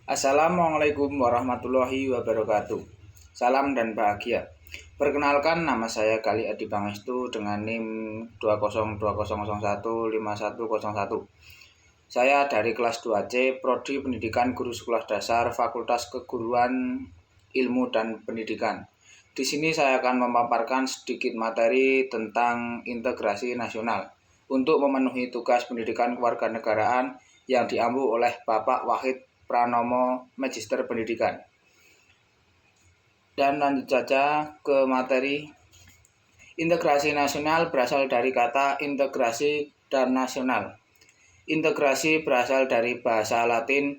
Assalamualaikum warahmatullahi wabarakatuh. Salam dan bahagia. Perkenalkan, nama saya Gali Adi Pangestu dengan NIM 20200015101. Saya dari kelas 2C, Prodi Pendidikan Guru Sekolah Dasar, Fakultas Keguruan Ilmu dan Pendidikan. Di sini saya akan memaparkan sedikit materi tentang integrasi nasional untuk memenuhi tugas pendidikan kewarganegaraan yang diampu oleh Bapak Wahid Pranomo, Magister Pendidikan. Dan lanjut saja ke materi. Integrasi nasional berasal dari kata integrasi dan nasional. Integrasi berasal dari bahasa Latin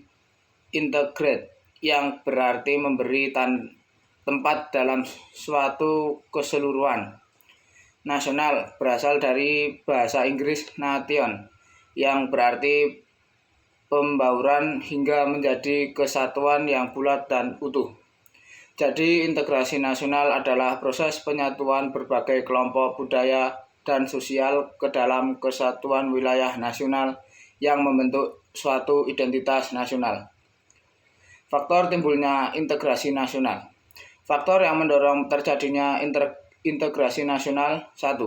integrate, yang berarti memberi tempat dalam suatu keseluruhan. Nasional berasal dari bahasa Inggris nation, yang berarti pembauran hingga menjadi kesatuan yang bulat dan utuh. Jadi integrasi nasional adalah proses penyatuan berbagai kelompok budaya dan sosial ke dalam kesatuan wilayah nasional yang membentuk suatu identitas nasional. Faktor timbulnya integrasi nasional. Faktor yang mendorong terjadinya integrasi nasional: 1.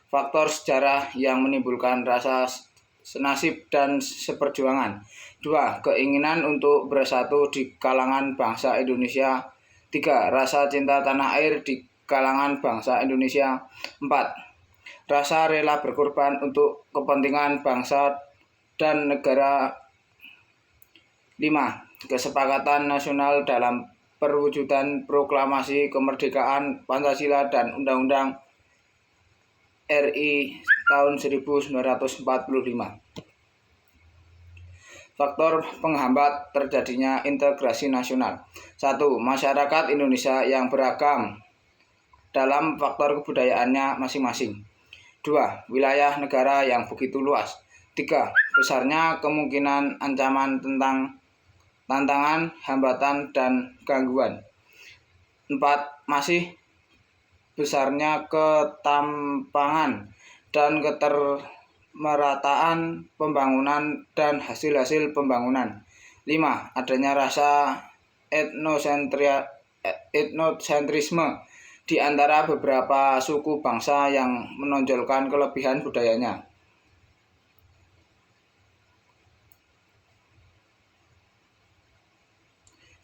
Faktor sejarah yang menimbulkan rasa senasib dan seperjuangan. 2. Keinginan untuk bersatu di kalangan bangsa Indonesia. 3. Rasa cinta tanah air di kalangan bangsa Indonesia. 4. Rasa rela berkorban untuk kepentingan bangsa dan negara. 5. Kesepakatan nasional dalam perwujudan proklamasi kemerdekaan Pancasila dan Undang-Undang RI tahun 1945. Faktor penghambat terjadinya integrasi nasional. 1. Masyarakat Indonesia yang beragam dalam faktor kebudayaannya masing-masing. 2. Wilayah negara yang begitu luas. 3. Besarnya kemungkinan ancaman tentang tantangan, hambatan, dan gangguan. 4. Masih besarnya ketampangan dan ketermerataan pembangunan dan hasil-hasil pembangunan. 5. Adanya rasa etnosentrisme di antara beberapa suku bangsa yang menonjolkan kelebihan budayanya.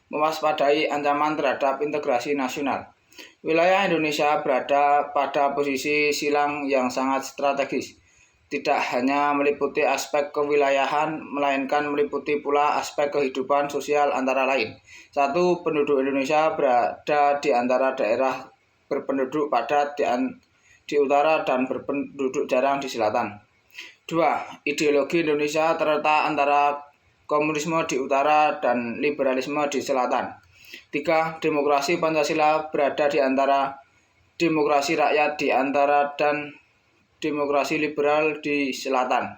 Mewaspadai ancaman terhadap integrasi nasional. Wilayah Indonesia berada pada posisi silang yang sangat strategis. Tidak hanya meliputi aspek kewilayahan, melainkan meliputi pula aspek kehidupan sosial antara lain. 1. Penduduk Indonesia berada di antara daerah berpenduduk padat di utara dan berpenduduk jarang di selatan. 2. Ideologi Indonesia terletak antara komunisme di utara dan liberalisme di selatan. 3. Demokrasi Pancasila berada di antara demokrasi rakyat di antara dan demokrasi liberal di selatan.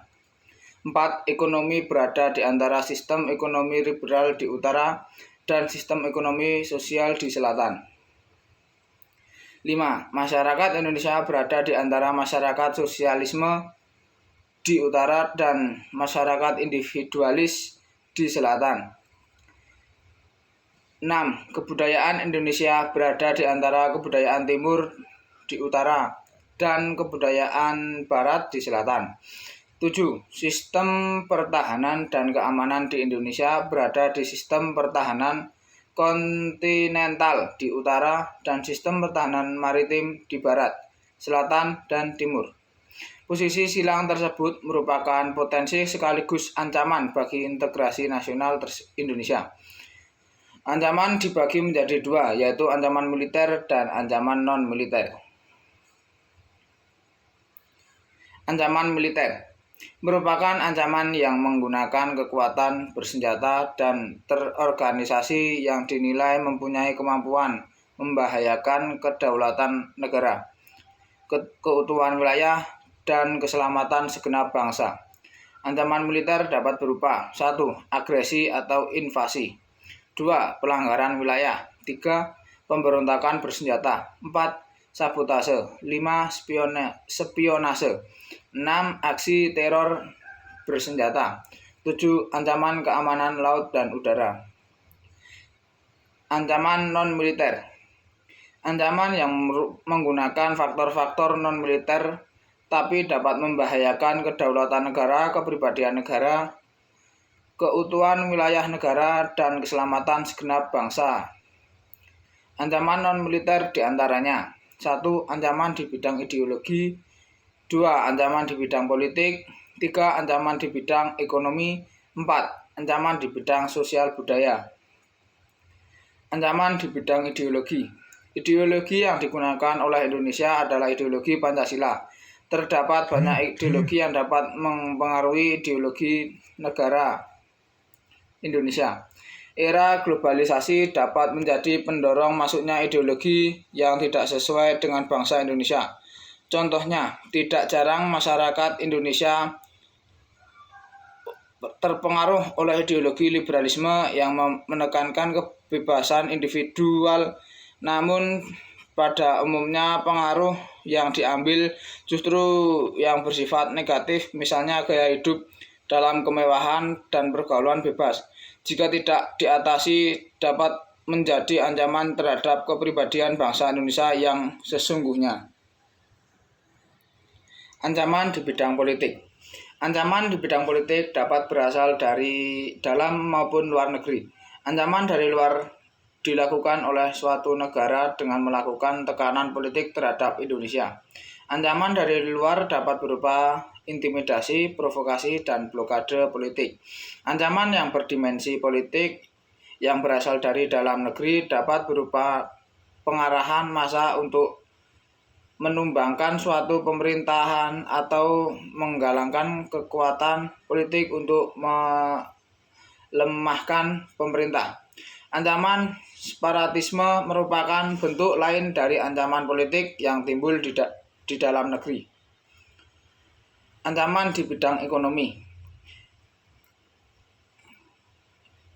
4. Ekonomi berada di antara sistem ekonomi liberal di utara dan sistem ekonomi sosial di selatan. 5. Masyarakat Indonesia berada di antara masyarakat sosialisme di utara dan masyarakat individualis di selatan. 6. Kebudayaan Indonesia berada di antara kebudayaan timur di utara dan kebudayaan barat di selatan. 7. Sistem pertahanan dan keamanan di Indonesia berada di sistem pertahanan kontinental di utara dan sistem pertahanan maritim di barat, selatan, dan timur. Posisi silang tersebut merupakan potensi sekaligus ancaman bagi integrasi nasional Indonesia. Ancaman dibagi menjadi dua, yaitu ancaman militer dan ancaman non-militer. Ancaman militer merupakan ancaman yang menggunakan kekuatan bersenjata dan terorganisasi yang dinilai mempunyai kemampuan membahayakan kedaulatan negara, keutuhan wilayah, dan keselamatan segenap bangsa. Ancaman militer dapat berupa: 1. Agresi atau invasi. 2. Pelanggaran wilayah. 3. Pemberontakan bersenjata. 4. Sabotase. 5. Spionase. 6. Aksi teror bersenjata. 7. Ancaman keamanan laut dan udara. Ancaman non-militer. Ancaman yang menggunakan faktor-faktor non-militer tapi dapat membahayakan kedaulatan negara, kepribadian negara, keutuhan wilayah negara, dan keselamatan segenap bangsa. Ancaman non-militer diantaranya: 1. Ancaman di bidang ideologi. 2. Ancaman di bidang politik. 3. Ancaman di bidang ekonomi. 4. Ancaman di bidang sosial budaya. Ancaman di bidang ideologi. Ideologi yang digunakan oleh Indonesia adalah ideologi Pancasila. Terdapat banyak ideologi yang dapat mempengaruhi ideologi negara Indonesia. Era globalisasi dapat menjadi pendorong masuknya ideologi yang tidak sesuai dengan bangsa Indonesia. Contohnya, tidak jarang masyarakat Indonesia terpengaruh oleh ideologi liberalisme yang menekankan kebebasan individual, namun pada umumnya pengaruh yang diambil justru yang bersifat negatif, misalnya gaya hidup dalam kemewahan dan pergaulan bebas. Jika tidak diatasi, dapat menjadi ancaman terhadap kepribadian bangsa Indonesia yang sesungguhnya. Ancaman di bidang politik. Ancaman di bidang politik dapat berasal dari dalam maupun luar negeri. Ancaman dari luar dilakukan oleh suatu negara dengan melakukan tekanan politik terhadap Indonesia. Ancaman dari luar dapat berupa intimidasi, provokasi, dan blokade politik. Ancaman yang berdimensi politik yang berasal dari dalam negeri dapat berupa pengarahan massa untuk menumbangkan suatu pemerintahan atau menggalangkan kekuatan politik untuk melemahkan pemerintah. Ancaman separatisme merupakan bentuk lain dari ancaman politik yang timbul di dalam negeri. Ancaman di bidang ekonomi.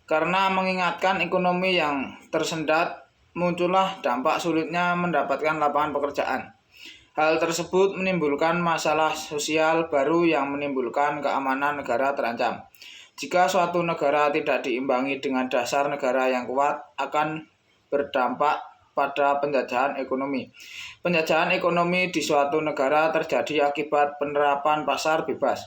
Karena mengingatkan ekonomi yang tersendat, muncullah dampak sulitnya mendapatkan lapangan pekerjaan. Hal tersebut menimbulkan masalah sosial baru yang menimbulkan keamanan negara terancam. Jika suatu negara tidak diimbangi dengan dasar negara yang kuat, akan berdampak pada penjajahan ekonomi. Penjajahan ekonomi di suatu negara terjadi akibat penerapan pasar bebas.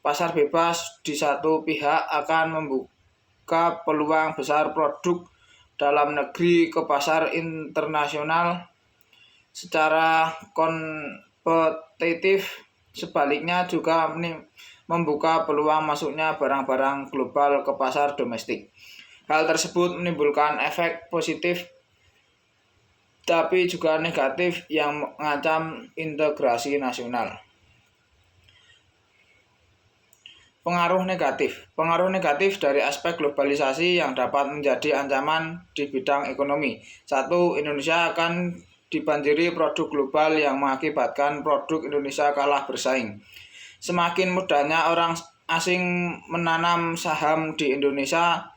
Pasar bebas di satu pihak akan membuka peluang besar produk dalam negeri ke pasar internasional secara kompetitif. Sebaliknya juga membuka peluang masuknya barang-barang global ke pasar domestik. Hal tersebut menimbulkan efek positif tapi juga negatif yang mengancam integrasi nasional. Pengaruh negatif. Pengaruh negatif dari aspek globalisasi yang dapat menjadi ancaman di bidang ekonomi. 1. Indonesia akan dibanjiri produk global yang mengakibatkan produk Indonesia kalah bersaing. Semakin mudahnya orang asing menanam saham di Indonesia,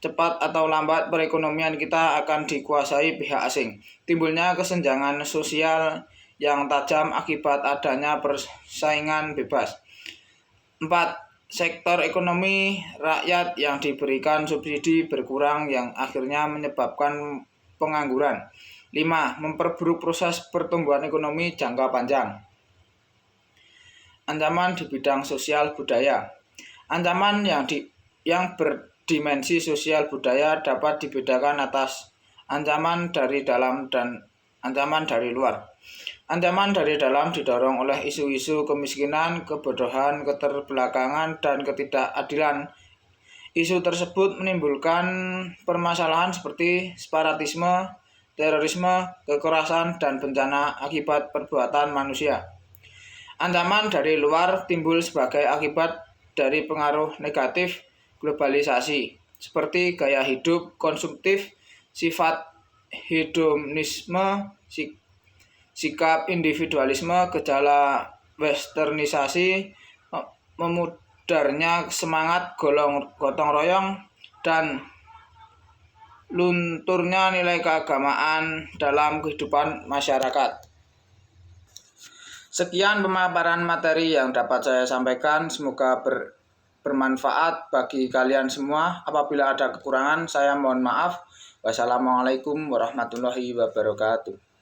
cepat atau lambat perekonomian kita akan dikuasai pihak asing. Timbulnya kesenjangan sosial yang tajam akibat adanya persaingan bebas. 4. Sektor ekonomi rakyat yang diberikan subsidi berkurang yang akhirnya menyebabkan pengangguran. 5. Memperburuk proses pertumbuhan ekonomi jangka panjang. Ancaman di bidang sosial budaya. Ancaman yang berdimensi sosial budaya dapat dibedakan atas ancaman dari dalam dan ancaman dari luar. Ancaman dari dalam didorong oleh isu-isu kemiskinan, kebodohan, keterbelakangan, dan ketidakadilan. Isu tersebut menimbulkan permasalahan seperti separatisme, terorisme, kekerasan, dan bencana akibat perbuatan manusia. Ancaman dari luar timbul sebagai akibat dari pengaruh negatif globalisasi, seperti gaya hidup konsumtif, sifat hedonisme, sikap individualisme, gejala westernisasi, memudarnya semangat gotong royong, dan lunturnya nilai keagamaan dalam kehidupan masyarakat. Sekian pemaparan materi yang dapat saya sampaikan, semoga bermanfaat bagi kalian semua. Apabila ada kekurangan, saya mohon maaf. Wassalamualaikum warahmatullahi wabarakatuh.